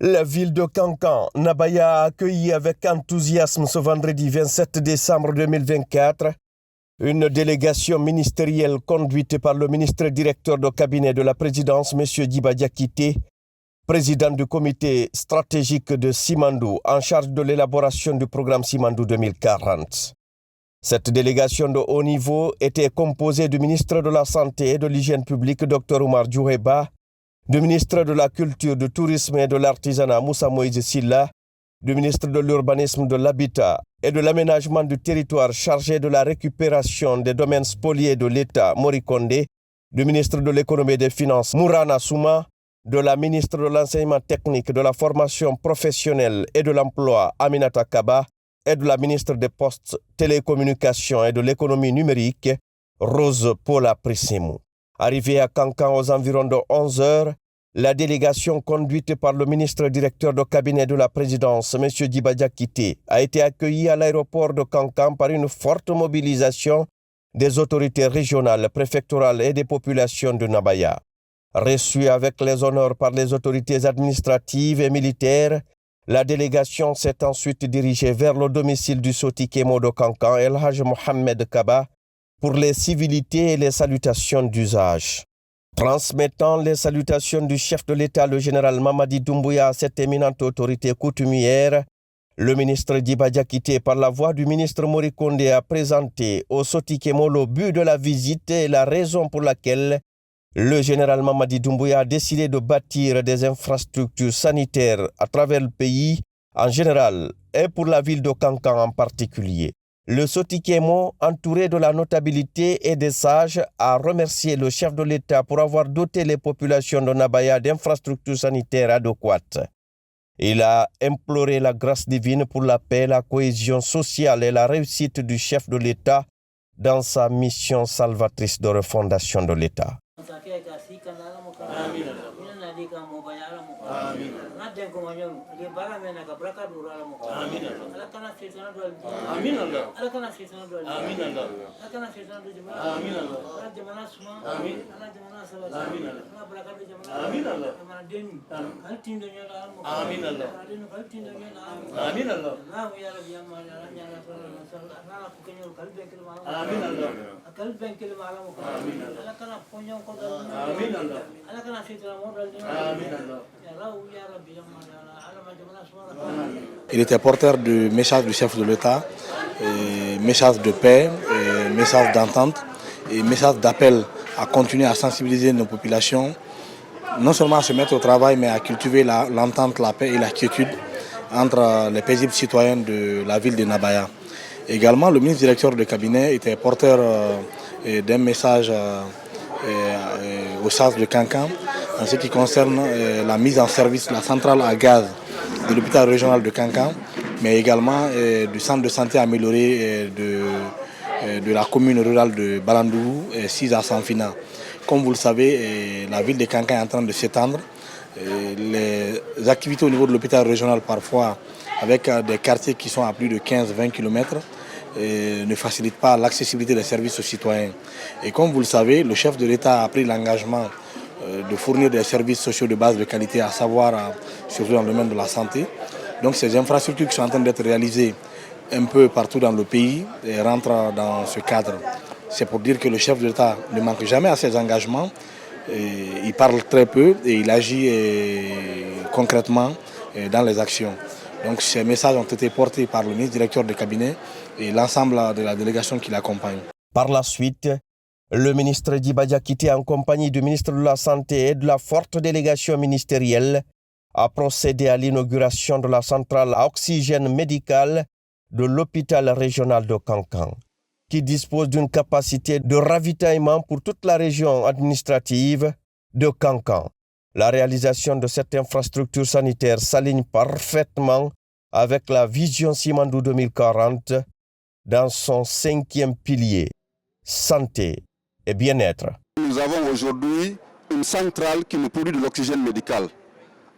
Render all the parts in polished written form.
La ville de Kankan, Nabaya a accueilli avec enthousiasme ce vendredi 27 décembre 2024 une délégation ministérielle conduite par le ministre directeur de cabinet de la présidence, M. Djiba Diakité, président du comité stratégique de Simandou en charge de l'élaboration du programme Simandou 2040. Cette délégation de haut niveau était composée du ministre de la Santé et de l'Hygiène publique, Dr Oumar Djouheba, du ministre de la Culture, du Tourisme et de l'Artisanat, Moussa Moïse Silla, du ministre de l'Urbanisme, de l'Habitat et de l'Aménagement du territoire chargé de la récupération des domaines spoliés de l'État, Mori Kondé, du ministre de l'Économie et des Finances, Mourana Souma, de la ministre de l'Enseignement technique, de la formation professionnelle et de l'Emploi, Aminata Kaba, et de la ministre des Postes, Télécommunications et de l'Économie numérique, Rose Paula Prissimou. Arrivée à Kankan aux environs de 11 heures, la délégation conduite par le ministre directeur de cabinet de la présidence, M. Djiba Diakité, a été accueillie à l'aéroport de Kankan par une forte mobilisation des autorités régionales, préfectorales et des populations de Nabaya. Reçue avec les honneurs par les autorités administratives et militaires, la délégation s'est ensuite dirigée vers le domicile du Soti Kémo de Kankan, El Haj Mohamed Kaba, pour les civilités et les salutations d'usage. Transmettant les salutations du chef de l'État, le général Mamadi Doumbouya, à cette éminente autorité coutumière, le ministre Djiba Diakité, par la voix du ministre Mori Kondé, a présenté au Soti Kémo le but de la visite et la raison pour laquelle le général Mamadi Doumbouya a décidé de bâtir des infrastructures sanitaires à travers le pays en général et pour la ville de Kankan en particulier. Le Soti Kémo, entouré de la notabilité et des sages, a remercié le chef de l'État pour avoir doté les populations de Nabaya d'infrastructures sanitaires adéquates. Il a imploré la grâce divine pour la paix, la cohésion sociale et la réussite du chef de l'État dans sa mission salvatrice de refondation de l'État. Il était porteur du message du chef de l'État, message de paix, message d'entente et message d'appel à continuer à sensibiliser nos populations, non seulement à se mettre au travail, mais à cultiver l'entente, la paix et la quiétude entre les paisibles citoyens de la ville de Nabaya. Également, le ministre directeur de cabinet était porteur d'un message au sas de Kankan en ce qui concerne la mise en service de la centrale à gaz de l'hôpital régional de Kankan, mais également du centre de santé amélioré de la commune rurale de Balandougou, 6 à Sanfina. Comme vous le savez, la ville de Kankan est en train de s'étendre. Les activités au niveau de l'hôpital régional, parfois avec des quartiers qui sont à plus de 15-20 km, ne facilitent pas l'accessibilité des services aux citoyens. Et comme vous le savez, le chef de l'État a pris l'engagement de fournir des services sociaux de base de qualité, à savoir surtout dans le domaine de la santé. Donc ces infrastructures qui sont en train d'être réalisées un peu partout dans le pays rentrent dans ce cadre. C'est pour dire que le chef de l'État ne manque jamais à ses engagements. Il parle très peu et il agit concrètement dans les actions. Donc ces messages ont été portés par le ministre directeur de cabinet et l'ensemble de la délégation qui l'accompagne. Par la suite, le ministre Djiba Diakité, en compagnie du ministre de la Santé et de la forte délégation ministérielle, a procédé à l'inauguration de la centrale à oxygène médical de l'hôpital régional de Kankan, qui dispose d'une capacité de ravitaillement pour toute la région administrative de Kankan. La réalisation de cette infrastructure sanitaire s'aligne parfaitement avec la vision Simandou 2040 dans son 5e pilier, santé et bien-être. Nous avons aujourd'hui une centrale qui nous produit de l'oxygène médical.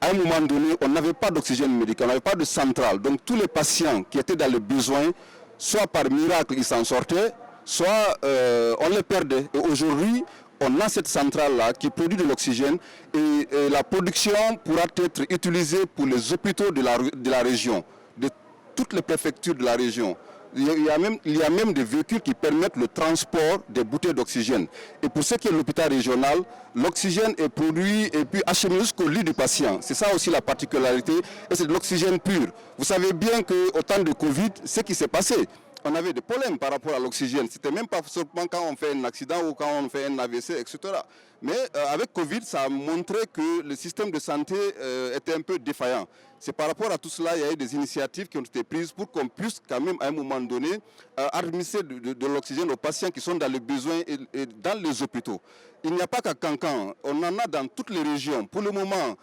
À un moment donné, on n'avait pas d'oxygène médical, on n'avait pas de centrale. Donc tous les patients qui étaient dans le besoin, soit par miracle ils s'en sortaient, soit on les perdait. Et aujourd'hui, on a cette centrale-là qui produit de l'oxygène et la production pourra être utilisée pour les hôpitaux de la région, de toutes les préfectures de la région. Il y a même des véhicules qui permettent le transport des bouteilles d'oxygène. Et pour ce qui est de l'hôpital régional, l'oxygène est produit et puis acheminé jusqu'au lit du patient. C'est ça aussi la particularité, et c'est de l'oxygène pur. Vous savez bien qu'au temps de Covid, ce qui s'est passé, on avait des problèmes par rapport à l'oxygène. C'était même pas seulement quand on fait un accident ou quand on fait un AVC, etc. Mais avec Covid, ça a montré que le système de santé était un peu défaillant. C'est par rapport à tout cela, il y a eu des initiatives qui ont été prises pour qu'on puisse quand même à un moment donné administrer de l'oxygène aux patients qui sont dans les besoins et dans les hôpitaux. Il n'y a pas qu'à Kankan, on en a dans toutes les régions. Pour le moment,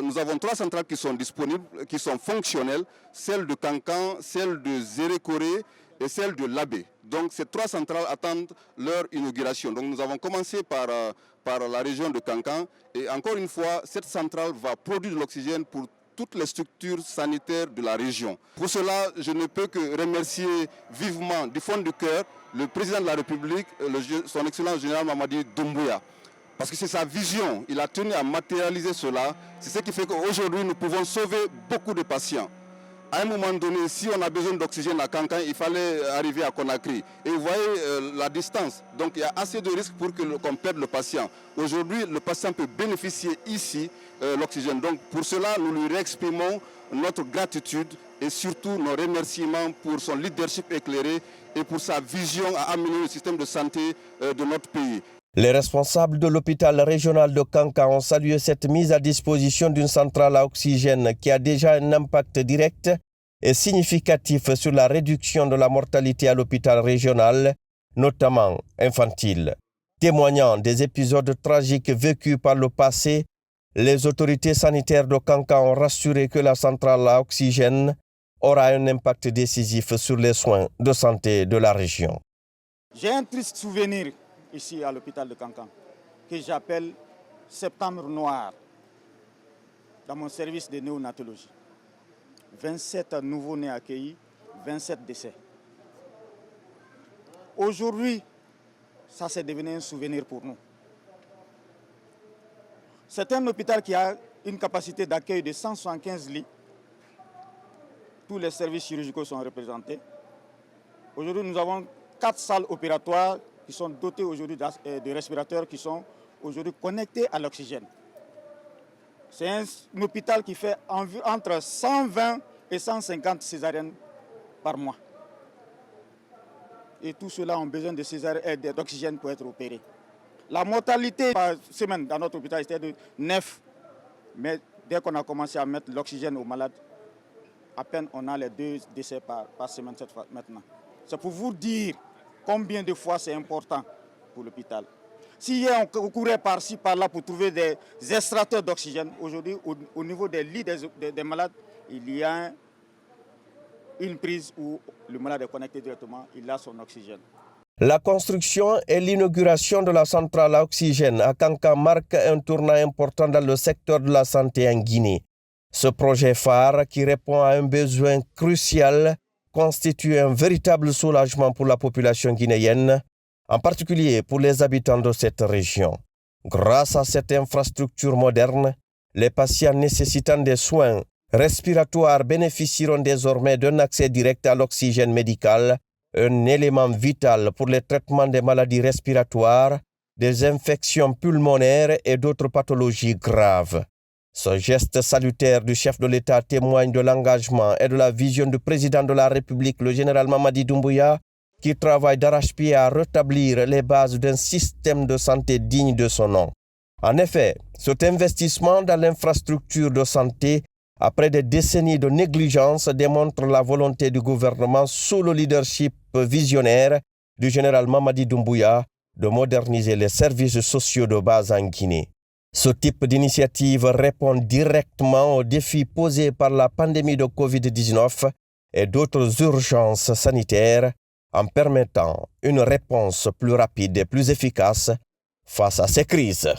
nous avons 3 centrales qui sont disponibles, qui sont fonctionnelles, celle de Kankan, celle de Zérékoré et celle de Labé. Donc ces 3 centrales attendent leur inauguration. Donc nous avons commencé par la région de Kankan et encore une fois, cette centrale va produire de l'oxygène pour toutes les structures sanitaires de la région. Pour cela, je ne peux que remercier vivement du fond du cœur le président de la République, son excellence général Mamadi Doumbouya. Parce que c'est sa vision, il a tenu à matérialiser cela. C'est ce qui fait qu'aujourd'hui, nous pouvons sauver beaucoup de patients. À un moment donné, si on a besoin d'oxygène à Kankan, il fallait arriver à Conakry. Et vous voyez la distance. Donc il y a assez de risques pour qu'on perde le patient. Aujourd'hui, le patient peut bénéficier ici l'oxygène. Donc pour cela, nous lui réexprimons notre gratitude et surtout nos remerciements pour son leadership éclairé et pour sa vision à amener le système de santé de notre pays. Les responsables de l'hôpital régional de Kankan ont salué cette mise à disposition d'une centrale à oxygène qui a déjà un impact direct et significatif sur la réduction de la mortalité à l'hôpital régional, notamment infantile. Témoignant des épisodes tragiques vécus par le passé, les autorités sanitaires de Kankan ont rassuré que la centrale à oxygène aura un impact décisif sur les soins de santé de la région. J'ai un triste souvenir ici à l'hôpital de Kankan, que j'appelle Septembre Noir, dans mon service de néonatologie. 27 nouveaux-nés accueillis, 27 décès. Aujourd'hui, ça c'est devenu un souvenir pour nous. C'est un hôpital qui a une capacité d'accueil de 175 lits. Tous les services chirurgicaux sont représentés. Aujourd'hui, nous avons 4 salles opératoires qui sont dotés aujourd'hui de respirateurs qui sont aujourd'hui connectés à l'oxygène. C'est un hôpital qui fait entre 120 et 150 césariennes par mois. Et tout cela ont besoin d'oxygène pour être opéré. La mortalité par semaine dans notre hôpital était de 9. Mais dès qu'on a commencé à mettre l'oxygène aux malades, à peine on a les 2 décès par semaine cette fois, maintenant. C'est pour vous dire combien de fois c'est important pour l'hôpital. Si hier on courait par-ci, par-là pour trouver des extracteurs d'oxygène, aujourd'hui, au niveau des lits des malades, il y a une prise où le malade est connecté directement, il a son oxygène. La construction et l'inauguration de la centrale à oxygène à Kankan marquent un tournant important dans le secteur de la santé en Guinée. Ce projet phare, qui répond à un besoin crucial, constitue un véritable soulagement pour la population guinéenne, en particulier pour les habitants de cette région. Grâce à cette infrastructure moderne, les patients nécessitant des soins respiratoires bénéficieront désormais d'un accès direct à l'oxygène médical, un élément vital pour le traitement des maladies respiratoires, des infections pulmonaires et d'autres pathologies graves. Ce geste salutaire du chef de l'État témoigne de l'engagement et de la vision du président de la République, le général Mamadi Doumbouya, qui travaille d'arrache-pied à rétablir les bases d'un système de santé digne de son nom. En effet, cet investissement dans l'infrastructure de santé, après des décennies de négligence, démontre la volonté du gouvernement sous le leadership visionnaire du général Mamadi Doumbouya de moderniser les services sociaux de base en Guinée. Ce type d'initiative répond directement aux défis posés par la pandémie de Covid-19 et d'autres urgences sanitaires en permettant une réponse plus rapide et plus efficace face à ces crises.